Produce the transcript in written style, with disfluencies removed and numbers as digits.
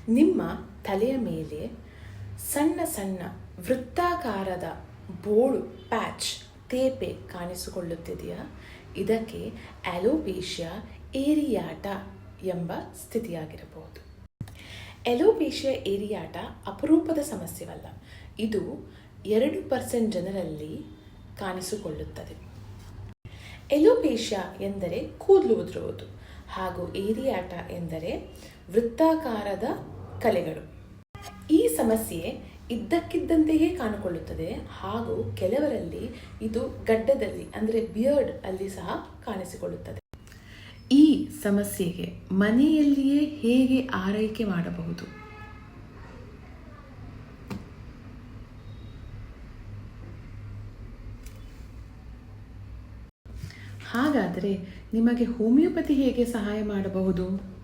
ನಿಮ್ಮ ತಲೆಯ ಮೇಲೆ ಸಣ್ಣ ಸಣ್ಣ ವೃತ್ತಾಕಾರದ ಬೋಳು ಪ್ಯಾಚ್ ತೇಪೆ ಕಾಣಿಸಿಕೊಳ್ಳುತ್ತಿದೆಯಾ? ಇದಕ್ಕೆ ಅಲೋಪೇಶಿಯಾ ಏರಿಯಾಟಾ ಎಂಬ ಸ್ಥಿತಿಯಾಗಿರಬಹುದು. ಅಲೋಪೇಶಿಯಾ ಏರಿಯಾಟಾ ಅಪರೂಪದ ಸಮಸ್ಯೆವಲ್ಲ. ಇದು 2% ಜನರಲ್ಲಿ ಕಾಣಿಸಿಕೊಳ್ಳುತ್ತದೆ. ಎಲೋಪೇಶಿಯಾ ಎಂದರೆ ಕೂದಲು ಉದುರುವುದು ಹಾಗೂ ಏರಿಯಾಟಾ ಎಂದರೆ ವೃತ್ತಾಕಾರದ ಕಲೆಗಳು. ಈ ಸಮಸ್ಯೆ ಇದ್ದಕ್ಕಿದ್ದಂತೆಯೇ ಕಾಣಿಕೊಳ್ಳುತ್ತದೆ ಹಾಗೂ ಕೆಲವರಲ್ಲಿ ಇದು ಗಡ್ಡದಲ್ಲಿ ಅಂದರೆ ಬಿಯರ್ಡ್ ಅಲ್ಲಿ ಸಹ ಕಾಣಿಸಿಕೊಳ್ಳುತ್ತದೆ. ಈ ಸಮಸ್ಯೆಗೆ ಮನೆಯಲ್ಲಿಯೇ ಹೇಗೆ ಆರೈಕೆ ಮಾಡಬಹುದು? ಹಾಗಾದರೆ ನಿಮಗೆ ಹೋಮಿಯೋಪತಿ ಹೇಗೆ ಸಹಾಯ ಮಾಡಬಹುದು?